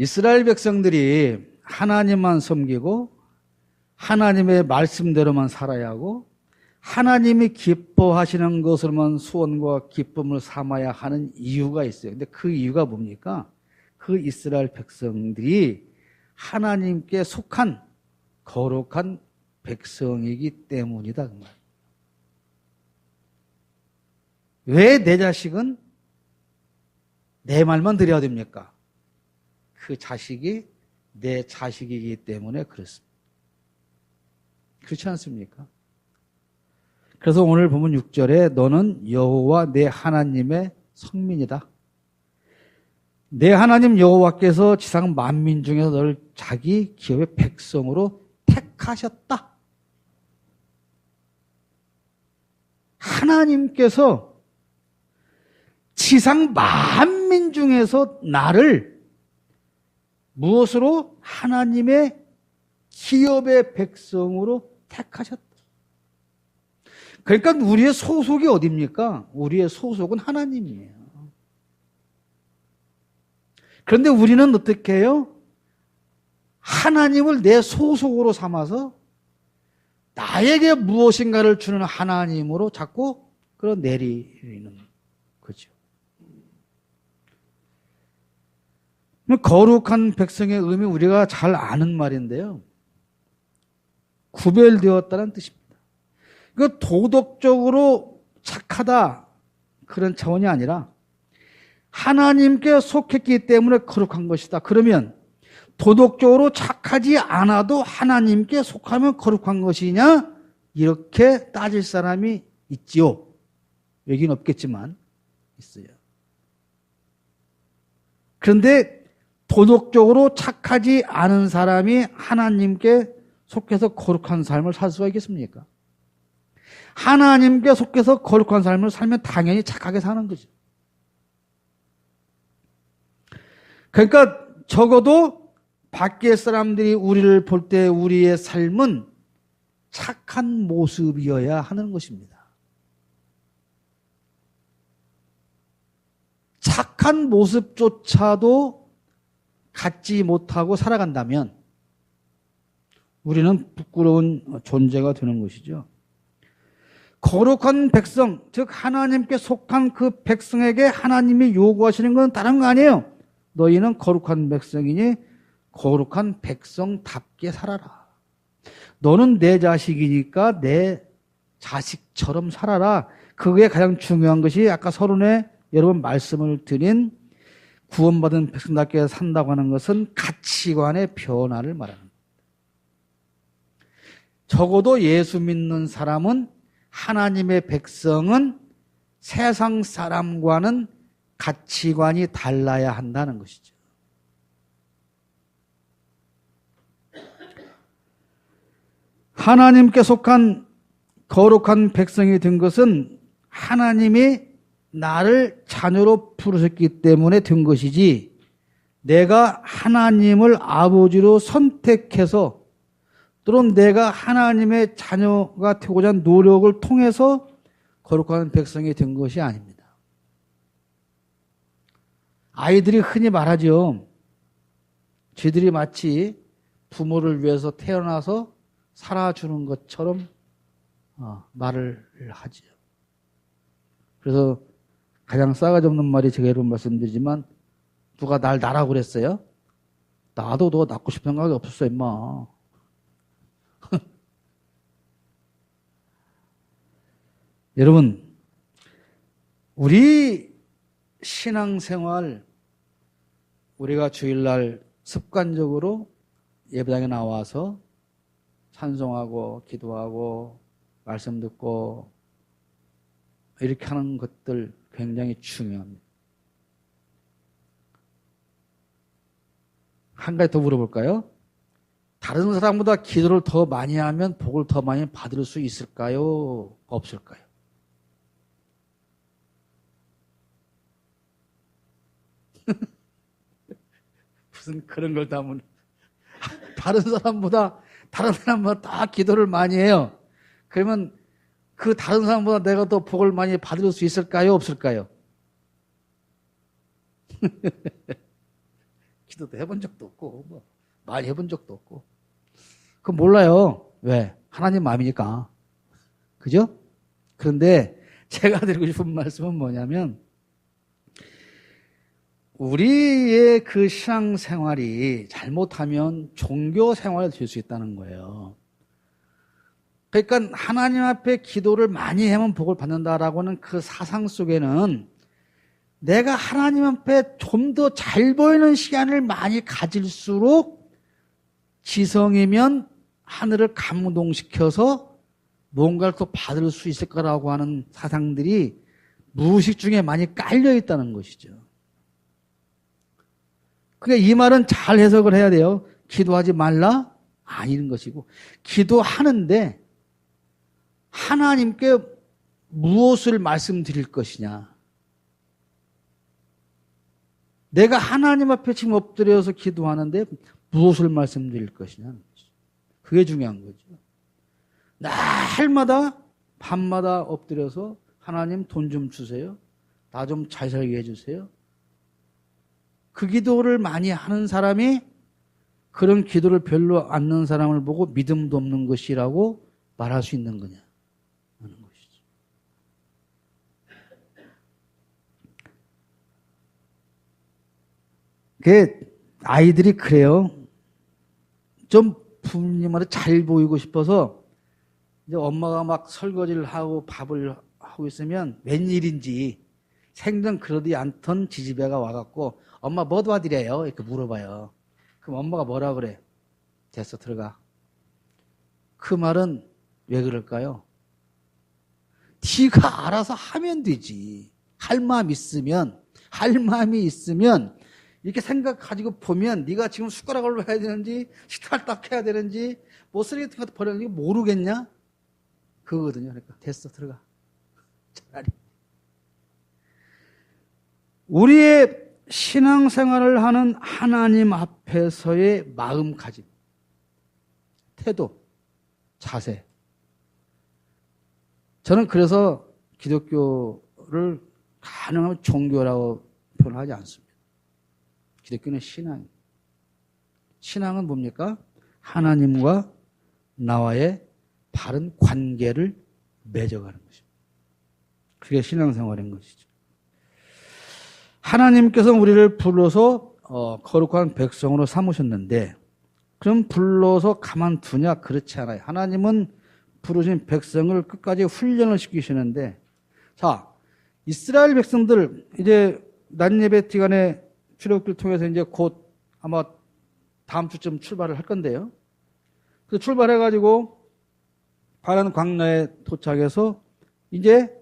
이스라엘 백성들이 하나님만 섬기고 하나님의 말씀대로만 살아야 하고 하나님이 기뻐하시는 것으로만 소원과 기쁨을 삼아야 하는 이유가 있어요. 근데 그 이유가 뭡니까? 그 이스라엘 백성들이 하나님께 속한 거룩한 백성이기 때문이다. 그 말. 왜 내 자식은 내 말만 들어야 됩니까? 그 자식이 내 자식이기 때문에 그렇습니다. 그렇지 않습니까? 그래서 오늘 보면 6절에 너는 여호와 내 하나님의 성민이다. 내 하나님 여호와께서 지상 만민 중에서 너를 자기 기업의 백성으로 택하셨다. 하나님께서 지상 만민 중에서 나를 무엇으로? 하나님의 기업의 백성으로 택하셨다. 그러니까 우리의 소속이 어디입니까? 우리의 소속은 하나님이에요. 그런데 우리는 어떻게 해요? 하나님을 내 소속으로 삼아서 나에게 무엇인가를 주는 하나님으로 자꾸 끌어내리는 거죠. 거룩한 백성의 의미 우리가 잘 아는 말인데요. 구별되었다는 뜻입니다. 그 도덕적으로 착하다 그런 차원이 아니라 하나님께 속했기 때문에 거룩한 것이다. 그러면 도덕적으로 착하지 않아도 하나님께 속하면 거룩한 것이냐? 이렇게 따질 사람이 있지요. 여기는 없겠지만 있어요. 그런데 도덕적으로 착하지 않은 사람이 하나님께 속해서 거룩한 삶을 살 수가 있겠습니까? 하나님께 속해서 거룩한 삶을 살면 당연히 착하게 사는 거죠. 그러니까 적어도 밖의 사람들이 우리를 볼 때 우리의 삶은 착한 모습이어야 하는 것입니다. 착한 모습조차도 갖지 못하고 살아간다면 우리는 부끄러운 존재가 되는 것이죠. 거룩한 백성, 즉 하나님께 속한 그 백성에게 하나님이 요구하시는 건 다른 거 아니에요. 너희는 거룩한 백성이니 거룩한 백성답게 살아라. 너는 내 자식이니까 내 자식처럼 살아라. 그게 가장 중요한 것이 아까 서론에 여러 번 말씀을 드린 구원받은 백성답게 산다고 하는 것은 가치관의 변화를 말하는 겁니다. 적어도 예수 믿는 사람은 하나님의 백성은 세상 사람과는 가치관이 달라야 한다는 것이죠. 하나님께 속한 거룩한 백성이 된 것은 하나님이 나를 자녀로 부르셨기 때문에 된 것이지 내가 하나님을 아버지로 선택해서 또는 내가 하나님의 자녀가 되고자 하는 노력을 통해서 거룩한 백성이 된 것이 아닙니다. 아이들이 흔히 말하죠. 쥐들이 마치 부모를 위해서 태어나서 살아주는 것처럼 말을 하죠. 그래서 가장 싸가지 없는 말이 제가 여러분 말씀드리지만 누가 날 낳으라고 그랬어요? 나도 너 낳고 싶은 생각이 없었어 임마. 여러분, 우리 신앙생활 우리가 주일날 습관적으로 예배당에 나와서 찬송하고 기도하고 말씀 듣고 이렇게 하는 것들 굉장히 중요합니다. 한 가지 더 물어볼까요? 다른 사람보다 기도를 더 많이 하면 복을 더 많이 받을 수 있을까요? 없을까요? 무슨 그런 걸 다 다른 사람보다 다 기도를 많이 해요. 그러면 그 다른 사람보다 내가 더 복을 많이 받을 수 있을까요? 없을까요? 기도도 해본 적도 없고 뭐 말 해본 적도 없고. 그건 몰라요. 왜? 하나님 마음이니까. 그죠? 그런데 제가 드리고 싶은 말씀은 뭐냐면 우리의 그 신앙생활이 잘못하면 종교 생활이 될 수 있다는 거예요. 그러니까 하나님 앞에 기도를 많이 하면 복을 받는다라고 하는 그 사상 속에는 내가 하나님 앞에 좀 더 잘 보이는 시간을 많이 가질수록 지성이면 하늘을 감동시켜서 뭔가를 또 받을 수 있을 거라고 하는 사상들이 무의식 중에 많이 깔려 있다는 것이죠. 그러니까 이 말은 잘 해석을 해야 돼요. 기도하지 말라? 아닌 것이고, 기도하는데 하나님께 무엇을 말씀드릴 것이냐. 내가 하나님 앞에 지금 엎드려서 기도하는데 무엇을 말씀드릴 것이냐. 그게 중요한 거죠. 날마다 밤마다 엎드려서 하나님 돈 좀 주세요. 나 좀 잘 살게 해주세요. 그 기도를 많이 하는 사람이 그런 기도를 별로 안 하는 사람을 보고 믿음도 없는 것이라고 말할 수 있는 거냐 하는 것이죠. 그게 아이들이 그래요. 좀 부모님한테 잘 보이고 싶어서 이제 엄마가 막 설거지를 하고 밥을 하고 있으면 웬일인지 생전 그러지 않던 지지배가 와갖고 엄마 뭐 도와드려요? 이렇게 물어봐요. 그럼 엄마가 뭐라 그래? 됐어, 들어가. 그 말은 왜 그럴까요? 네가 알아서 하면 되지. 할 마음이 있으면 이렇게 생각 가지고 보면 네가 지금 숟가락으로 해야 되는지 식탁을 딱 해야 되는지 뭐 쓰레기 같은 거 버리는지 모르겠냐? 그거거든요. 그러니까 됐어, 들어가. 차라리. 우리의 신앙생활을 하는 하나님 앞에서의 마음가짐, 태도, 자세. 저는 그래서 기독교를 가능하면 종교라고 표현하지 않습니다. 기독교는 신앙입니다. 신앙은 뭡니까? 하나님과 나와의 바른 관계를 맺어가는 것입니다. 그게 신앙생활인 것이죠. 하나님께서 우리를 불러서 거룩한 백성으로 삼으셨는데 그럼 불러서 가만두냐? 그렇지 않아요. 하나님은 부르신 백성을 끝까지 훈련을 시키시는데 자, 이스라엘 백성들 이제 낮예배 시간에 출애굽기를 통해서 이제 곧 아마 다음 주쯤 출발을 할 건데요. 그래서 출발해가지고 파란 광야에 도착해서 이제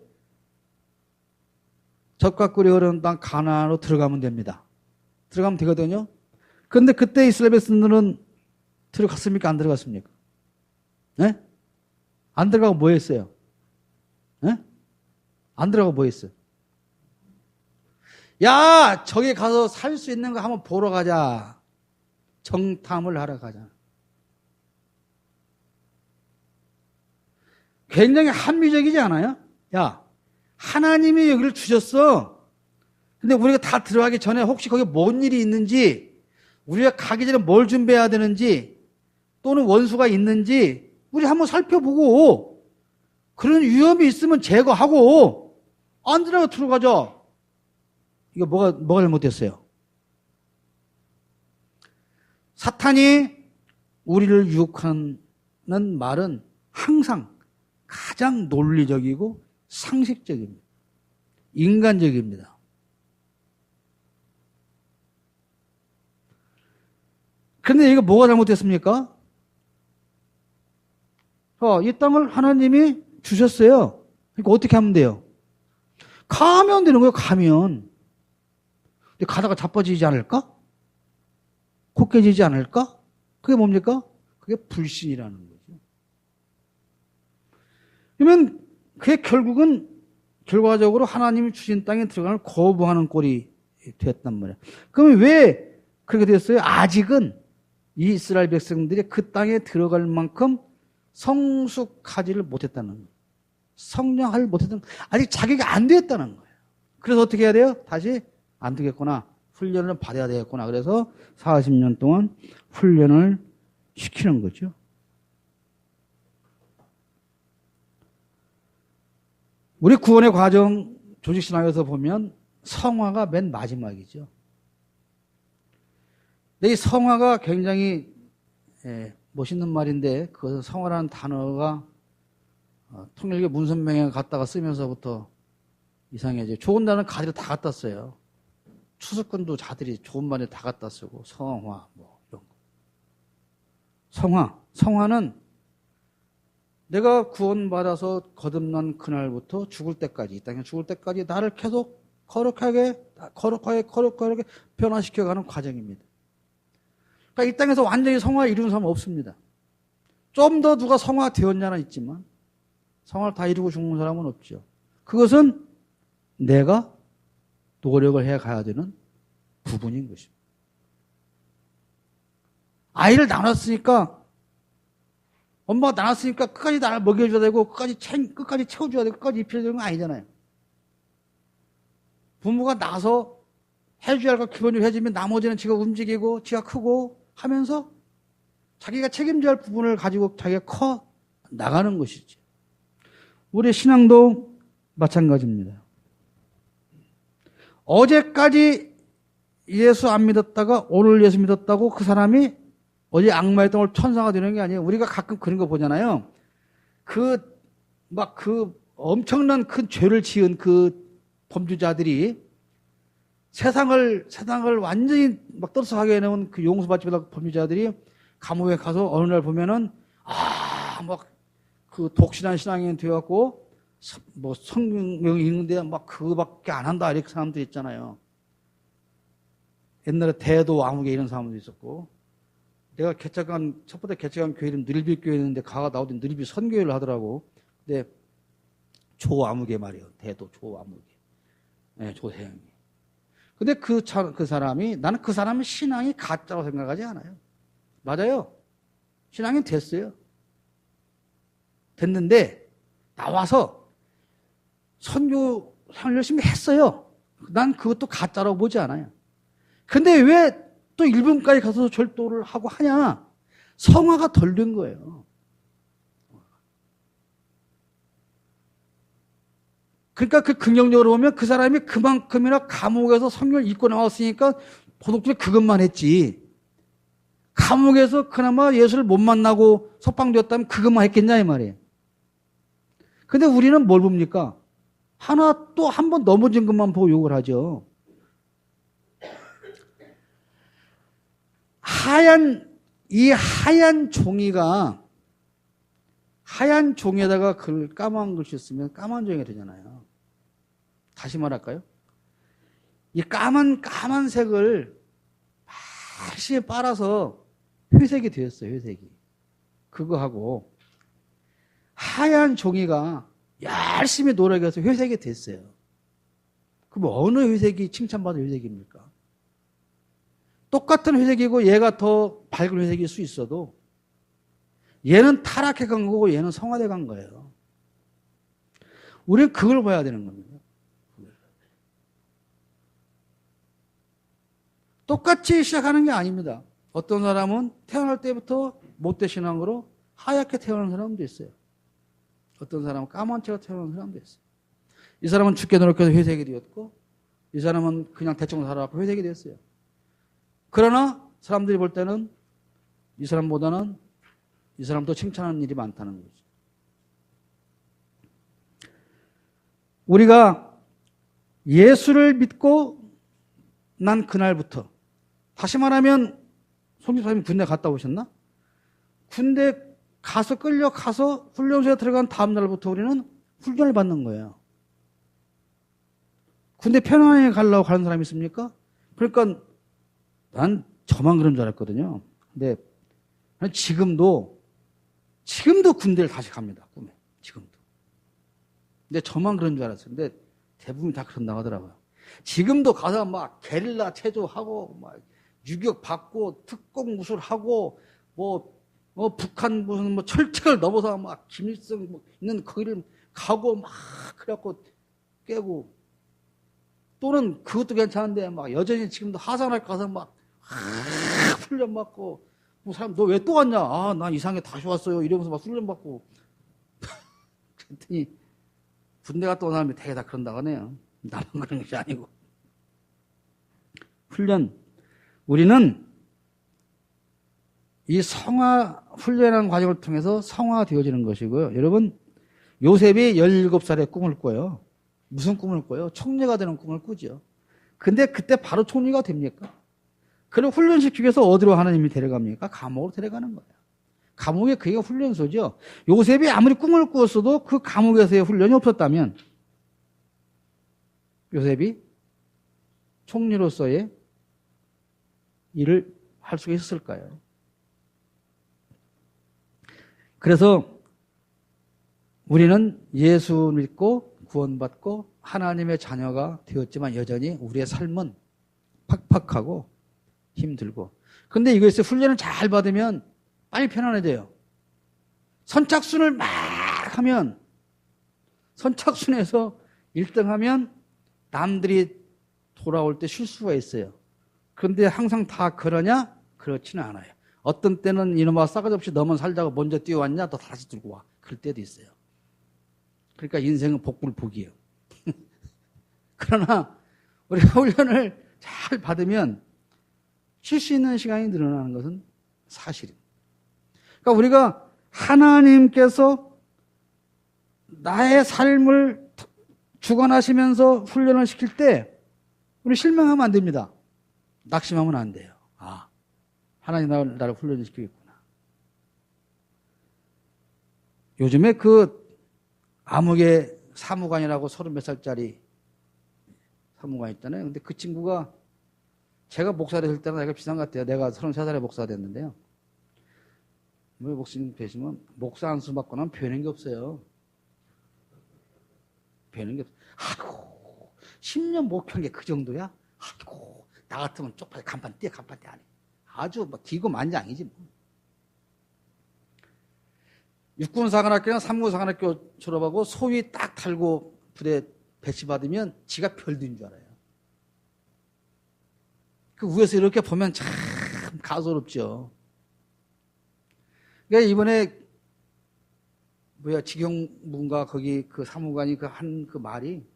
젖과 꿀이 흐르는 땅 가나안으로 들어가면 됩니다. 들어가면 되거든요. 그런데 그때 이스라엘 백성들은 들어갔습니까? 안 들어갔습니까? 네? 안 들어가고 뭐 했어요? 네? 안 들어가고 뭐 했어요? 야, 저기 가서 살 수 있는 거 한번 보러 가자. 정탐을 하러 가자. 굉장히 합리적이지 않아요? 야, 하나님이 여기를 주셨어. 근데 우리가 다 들어가기 전에 혹시 거기 뭔 일이 있는지, 우리가 가기 전에 뭘 준비해야 되는지, 또는 원수가 있는지, 우리 한번 살펴보고, 그런 위험이 있으면 제거하고, 안 들어가자. 이거 뭐가 잘못됐어요? 사탄이 우리를 유혹하는 말은 항상 가장 논리적이고 상식적입니다. 인간적입니다. 그런데 이거 뭐가 잘못됐습니까? 이 땅을 하나님이 주셨어요. 그러니까 어떻게 하면 돼요? 가면 되는 거예요, 가면. 근데 가다가 자빠지지 않을까? 곱게지지 않을까? 그게 뭡니까? 그게 불신이라는 거죠. 그러면 그게 결과적으로 하나님이 주신 땅에 들어가는 거부하는 꼴이 됐단 말이에요. 그러면 왜 그렇게 됐어요? 아직은 이 이스라엘 백성들이 그 땅에 들어갈 만큼 성숙하지를 못했다는 거예요. 성령하지 못했다는 거예요. 아직 자기가 안 됐다는 거예요. 그래서 어떻게 해야 돼요? 다시 안 되겠구나. 훈련을 받아야 되겠구나. 그래서 40년 동안 훈련을 시키는 거죠. 우리 구원의 과정 조직신학에서 보면 성화가 맨 마지막이죠. 근데 이 성화가 굉장히 멋있는 말인데 그 성화라는 단어가 통일교 문선명에 갔다가 쓰면서부터 이상해져. 좋은 단어는 가들이 다 갖다 써요. 추수꾼도 자들이 좋은 말에 다 갖다 쓰고 성화 뭐 이런 거. 성화는 내가 구원받아서 거듭난 그날부터 죽을 때까지, 이 땅에 죽을 때까지 나를 계속 거룩하게 변화시켜가는 과정입니다. 그러니까 이 땅에서 완전히 성화 이루는 사람은 없습니다. 좀 더 누가 성화되었냐는 있지만 성화를 다 이루고 죽는 사람은 없죠. 그것은 내가 노력을 해 가야 되는 부분인 것입니다. 아이를 낳았으니까 엄마가 낳았으니까 끝까지 나를 먹여줘야 되고 끝까지 채워줘야 되고 끝까지 입혀야 되는 건 아니잖아요. 부모가 낳아서 해줘야 할 거 기본적으로 해주면 나머지는 지가 움직이고 지가 크고 하면서 자기가 책임져야 할 부분을 가지고 자기가 커 나가는 것이지. 우리 신앙도 마찬가지입니다. 어제까지 예수 안 믿었다가 오늘 예수 믿었다고 그 사람이 어제 악마였던 걸 천사가 되는 게 아니에요. 우리가 가끔 그런 거 보잖아요. 그 엄청난 큰 죄를 지은 그 범죄자들이 세상을 완전히 막 떠들썩하게 해놓은 그 용서받지 못한 범죄자들이 감옥에 가서 어느 날 보면은 막 그 독실한 신앙이 되어갖고 뭐 성경 읽는데 막 그거밖에 안 한다 이렇게 사람들 있잖아요. 옛날에 대도 아무개 이런 사람도 있었고, 내가 첫 번째 개척한 교회 이름 느리비교회였는데 가가 나오더니 느리비 선교회를 하더라고. 근데 조아무개 말이에요. 대도 조아무개. 네, 조세영이. 근데 그 사람이, 나는 그 사람의 신앙이 가짜라고 생각하지 않아요. 맞아요. 신앙이 됐어요. 됐는데 나와서 선교 생활 열심히 했어요. 난 그것도 가짜라고 보지 않아요. 근데 왜 또 일본까지 가서 절도를 하고 하냐? 성화가 덜 된 거예요. 그러니까 그 긍정적으로 보면 그 사람이 그만큼이나 감옥에서 성경을 읽고 나왔으니까 도둑질 그것만 했지. 감옥에서 그나마 예수를 못 만나고 석방되었다면 그것만 했겠냐 이 말이에요. 근데 우리는 뭘 봅니까? 하나 또 한 번 넘어진 것만 보고 욕을 하죠. 이 하얀 종이가, 하얀 종이에다가 까만 글씨 쓰면 까만 종이가 되잖아요. 다시 말할까요? 이 까만 색을 열심히 빨아서 회색이 되었어요, 회색이. 그거하고 하얀 종이가 열심히 노력해서 회색이 됐어요. 그럼 어느 회색이 칭찬받은 회색입니까? 똑같은 회색이고 얘가 더 밝은 회색일 수 있어도 얘는 타락해 간 거고 얘는 성화돼 간 거예요. 우리는 그걸 봐야 되는 겁니다. 똑같이 시작하는 게 아닙니다. 어떤 사람은 태어날 때부터 못된 신앙으로 하얗게 태어난 사람도 있어요. 어떤 사람은 까만 채로 태어난 사람도 있어요. 이 사람은 죽게 노력해서 회색이 되었고 이 사람은 그냥 대충 살아갖고 회색이 됐어요. 그러나 사람들이 볼 때는 이 사람보다는 이 사람도 칭찬하는 일이 많다는 거죠. 우리가 예수를 믿고 난 그날부터, 다시 말하면 송집사님이 군대 갔다 오셨나? 군대 가서 끌려가서 훈련소에 들어간 다음 날부터 우리는 훈련을 받는 거예요. 군대 편안하게 가려고 가는 사람이 있습니까? 그러니까 난 저만 그런 줄 알았거든요. 근데 지금도 군대를 다시 갑니다. 꿈에. 지금도. 근데 저만 그런 줄 알았어요. 근데 대부분 다 그런다고 하더라고요. 지금도 가서 막 게릴라 체조하고 막 유격 받고 특공 무술하고 북한 무슨 철책을 넘어서 막 김일성 있는 거기를 가고 막 그래갖고 깨고 또는 그것도 괜찮은데 막 여전히 지금도 하산할 가서 막 훈련 받고 뭐 사람 너 왜 또 왔냐? 아, 난 이상하게 다시 왔어요. 이러면서 막 훈련 받고 그랬더니 군대 갔다 온 사람이 되게 다 그런다고 하네요. 나만 그런 것이 아니고. 훈련. 우리는 이 성화, 훈련하는 과정을 통해서 성화되어지는 것이고요. 여러분, 요셉이 17살에 꿈을 꿔요. 무슨 꿈을 꿔요? 총리가 되는 꿈을 꾸죠. 근데 그때 바로 총리가 됩니까? 그리고 훈련시키기 위해서 어디로 하나님이 데려갑니까? 감옥으로 데려가는 거예요. 감옥에 그게 훈련소죠. 요셉이 아무리 꿈을 꾸었어도 그 감옥에서의 훈련이 없었다면 요셉이 총리로서의 일을 할 수가 있었을까요? 그래서 우리는 예수 믿고 구원받고 하나님의 자녀가 되었지만 여전히 우리의 삶은 팍팍하고 힘들고. 근데 이것을 훈련을 잘 받으면 빨리 편안해져요. 선착순을 막 하면 선착순에서 1등 하면 남들이 돌아올 때 쉴 수가 있어요. 그런데 항상 다 그러냐? 그렇지는 않아요. 어떤 때는 이놈아 싸가지 없이 너만 살자고 먼저 뛰어왔냐? 또 다시 들고 와. 그럴 때도 있어요. 그러니까 인생은 복불복이에요. 그러나 우리가 훈련을 잘 받으면 쉴 수 있는 시간이 늘어나는 것은 사실입니다. 그러니까 우리가 하나님께서 나의 삶을 주관하시면서 훈련을 시킬 때 우리 실망하면 안 됩니다. 낙심하면 안 돼요. 아, 하나님 나를 훈련시키겠구나. 요즘에 그 암흑의 사무관이라고 30몇 살짜리 사무관 있잖아요. 근데 그 친구가 제가 목사 됐을 때는 내가 비슷한 것 같아요. 내가 33살에 목사 됐는데요. 왜 목사님 되시면 목사 안수 받고 나면 배우는 게 없어요. 배우는 게 없어요. 아이고, 10년 목표한 게 그 정도야? 아이고, 나 같으면 쪽팔려 간판 떼 안 해. 아주 뭐 기고만장이지 뭐. 육군사관학교나 삼군사관학교 졸업하고 소위 딱 달고 부대 배치받으면 지가 별도인 줄 알아요. 그 위에서 이렇게 보면 참 가소롭죠. 그러니까 이번에 직영문가 거기 그 사무관이 그 한 그 말이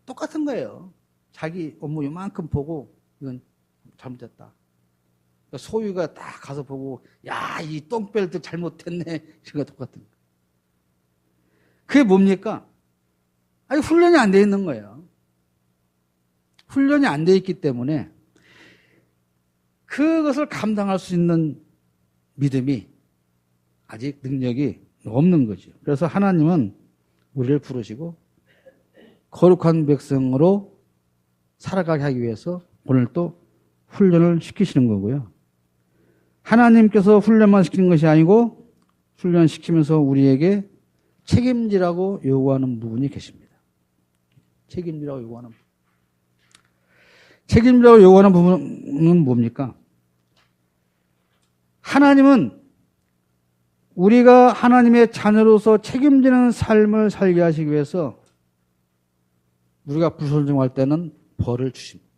똑같은 거예요. 자기 업무 요만큼 보고 이건 잘못됐다. 그러니까 소위가 딱 가서 보고 야, 이 똥벨도 잘못했네. 이런 거 똑같은 거예요. 그게 뭡니까? 아니, 훈련이 안 돼 있는 거예요. 훈련이 안 돼 있기 때문에 그것을 감당할 수 있는 믿음이 아직 능력이 없는 거죠. 그래서 하나님은 우리를 부르시고 거룩한 백성으로 살아가게 하기 위해서 오늘 또 훈련을 시키시는 거고요. 하나님께서 훈련만 시키는 것이 아니고 훈련시키면서 우리에게 책임지라고 요구하는 부분이 계십니다. 책임지라고 요구하는 부분. 책임지라고 요구하는 부분은 뭡니까? 하나님은 우리가 하나님의 자녀로서 책임지는 삶을 살게 하시기 위해서 우리가 불순종할 때는 벌을 주십니다.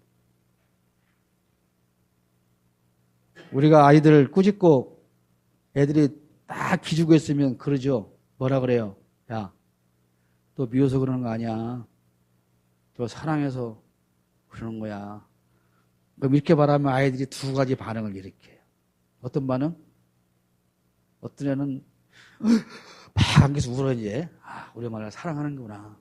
우리가 아이들을 꾸짖고 애들이 딱 기죽고 있으면 그러죠. 뭐라 그래요? 야, 너 미워서 그러는 거 아니야. 너 사랑해서 그러는 거야. 그럼 이렇게 말하면 아이들이 두 가지 반응을 일으켜요. 어떤 반응? 어떤 애는 막 안겨서 울어 이제. 아, 우리 엄마를 사랑하는구나.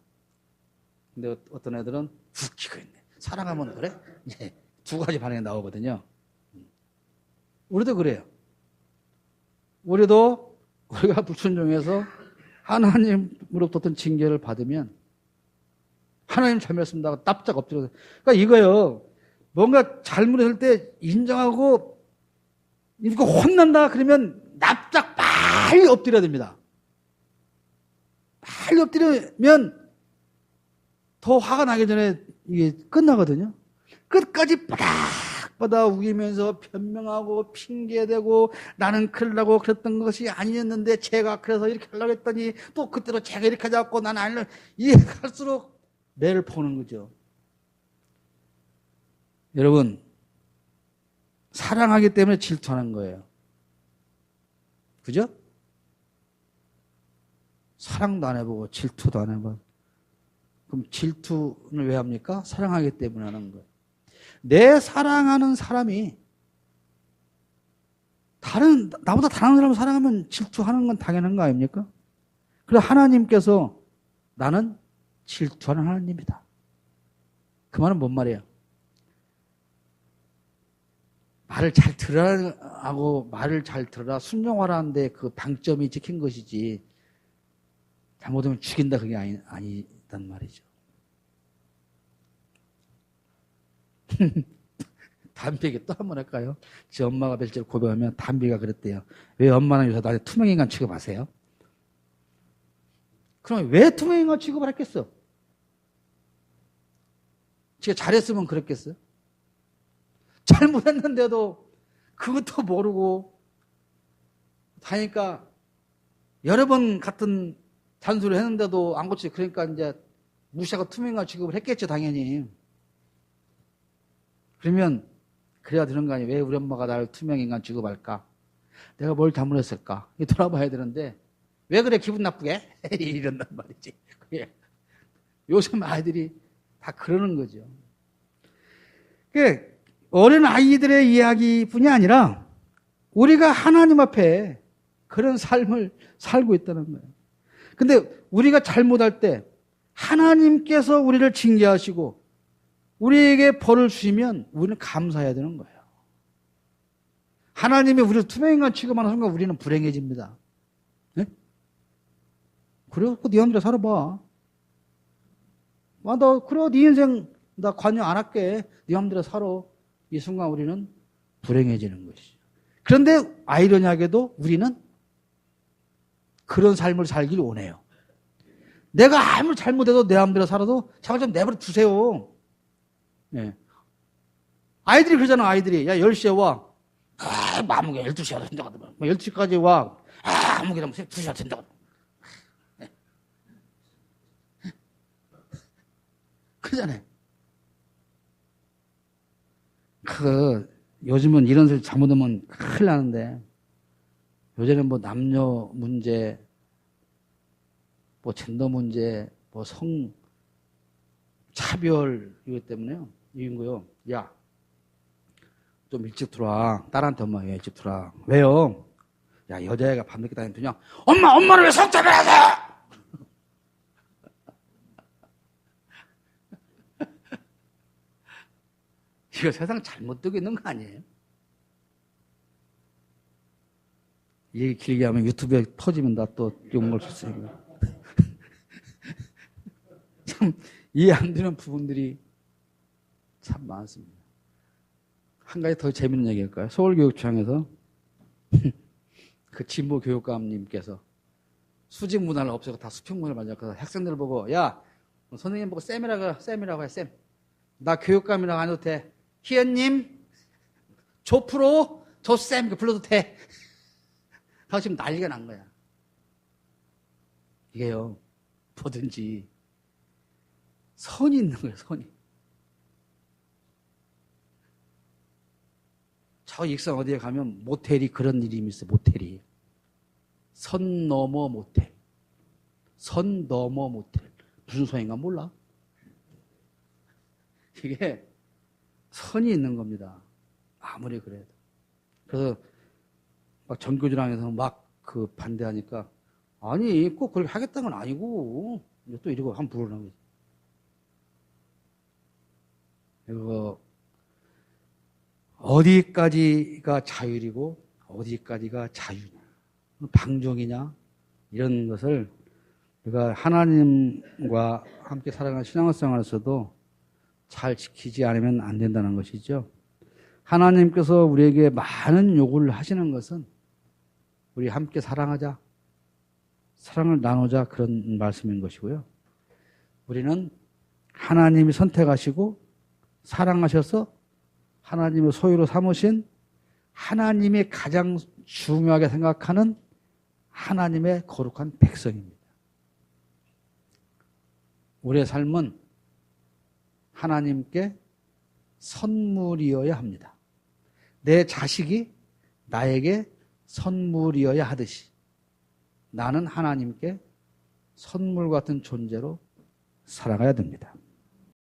근데 어떤 애들은 웃기고 있네. 사랑하면 그래? 이제 두 가지 반응이 나오거든요. 우리도 그래요. 우리도 우리가 불순종해서 하나님으로부터 어떤 징계를 받으면 하나님 잘못했습니다 하고 납작 엎드려서. 그러니까 이거요. 뭔가 잘못했을 때 인정하고 이거 혼난다 그러면 납작 빨리 엎드려야 됩니다. 빨리 엎드리면 더 화가 나기 전에 이게 끝나거든요. 끝까지 바닥바닥 우기면서 변명하고 핑계대고 나는 그러려고 그랬던 것이 아니었는데 제가 그래서 이렇게 하려고 했더니 또 그때로 제가 이렇게 하자고 나는 아니려 이게 갈수록 매를 포는 거죠. 여러분, 사랑하기 때문에 질투하는 거예요. 그죠? 사랑도 안 해보고 질투도 안 해보고. 그럼 질투는 왜 합니까? 사랑하기 때문에 하는 거예요. 내 사랑하는 사람이 나보다 다른 사람을 사랑하면 질투하는 건 당연한 거 아닙니까? 그래서 하나님께서 나는 질투하는 하나님이다. 그 말은 뭔 말이에요? 말을 잘 들으라 하고 말을 잘 들으라 순종하라는데 그 방점이 찍힌 것이지 잘못하면 죽인다 그게 아니단 말이죠. 담비에게 또 한 번 할까요? 제 엄마가 별제로 고백하면 담비가 그랬대요. 왜 엄마는 요새 나한테 투명인간 취급하세요? 그럼 왜 투명인간 취급을 했겠어? 제가 잘했으면 그랬겠어요? 잘못했는데도 그것도 모르고 하니까 여러 번 같은 잔소리를 했는데도 안 고치고 그러니까 이제 무시하고 투명인간 취급을 했겠죠, 당연히. 그러면 그래야 되는 거 아니에요? 왜 우리 엄마가 나를 투명인간 취급할까? 내가 뭘 잘못했을까? 돌아봐야 되는데 왜 그래 기분 나쁘게? 이런단 말이지. 그게 요즘 아이들이 다 그러는 거죠. 어린 아이들의 이야기뿐이 아니라 우리가 하나님 앞에 그런 삶을 살고 있다는 거예요. 근데 우리가 잘못할 때 하나님께서 우리를 징계하시고 우리에게 벌을 주시면 우리는 감사해야 되는 거예요. 하나님이 우리를 투명인간 취급하는 순간 우리는 불행해집니다. 네? 그래? 네 마음대로 살아봐. 그래, 네 인생 나 관여 안 할게. 네 마음대로 살아. 이 순간 우리는 불행해지는 것이죠. 그런데 아이러니하게도 우리는 그런 삶을 살길 원해요. 내가 아무리 잘못해도 내 마음대로 살아도 제발 좀 내버려 두세요. 네. 아이들이 그러잖아, 아이들이. 야, 10시에 와. 아무게 12시가 된다고 하더만. 12시까지 와. 아무게 2시가 된다고. 네. 그러잖아요. 요즘은 이런 소리 잘못하면 큰일 나는데, 요즘에는 뭐 남녀 문제, 뭐 젠더 문제, 뭐 성, 차별, 이것 때문에요. 이긴 거요. 야, 좀 일찍 들어와. 딸한테 엄마 왜 일찍 들어와. 왜요? 야, 여자애가 밤늦게 다니면 그냥, 엄마는 왜 성차별하세요? 이거 세상 잘못 되고 있는 거 아니에요? 얘기 길게 하면 유튜브에 퍼지면 나 또 욕먹을 수 있으니까. 참, 이해 안 되는 부분들이 참 많습니다. 한 가지 더 재밌는 얘기 할까요? 서울교육청에서 그 진보 교육감님께서 수직 문화를 없애고 다 수평 문화를 만들어서 학생들 보고, 야, 선생님 보고 쌤이라고 해, 쌤. 나 교육감이라고 안 해도 돼. 희연님, 조프로, 조쌤, 불러도 돼. 다 지금 난리가 난 거야. 이게요, 뭐든지 선이 있는 거예요, 선이. 저 익산 어디에 가면 모텔이 그런 이름이 있어요, 모텔이. 선 넘어 모텔. 선 넘어 모텔. 무슨 소인가 몰라? 이게 선이 있는 겁니다. 아무리 그래도. 그래서 막 전교조랑에서 막 그 반대하니까 아니 꼭 그렇게 하겠다는 건 아니고 또 이러고 한번 부르라고. 이거 어디까지가 자율이고 어디까지가 자유냐, 방종이냐, 이런 것을 우리가 하나님과 함께 살아가는 신앙생활에서도 잘 지키지 않으면 안 된다는 것이죠. 하나님께서 우리에게 많은 요구를 하시는 것은 우리 함께 사랑하자, 사랑을 나누자, 그런 말씀인 것이고요. 우리는 하나님이 선택하시고 사랑하셔서 하나님의 소유로 삼으신, 하나님이 가장 중요하게 생각하는 하나님의 거룩한 백성입니다. 우리의 삶은 하나님께 선물이어야 합니다. 내 자식이 나에게 선물이어야 하듯이 나는 하나님께 선물 같은 존재로 살아가야 됩니다.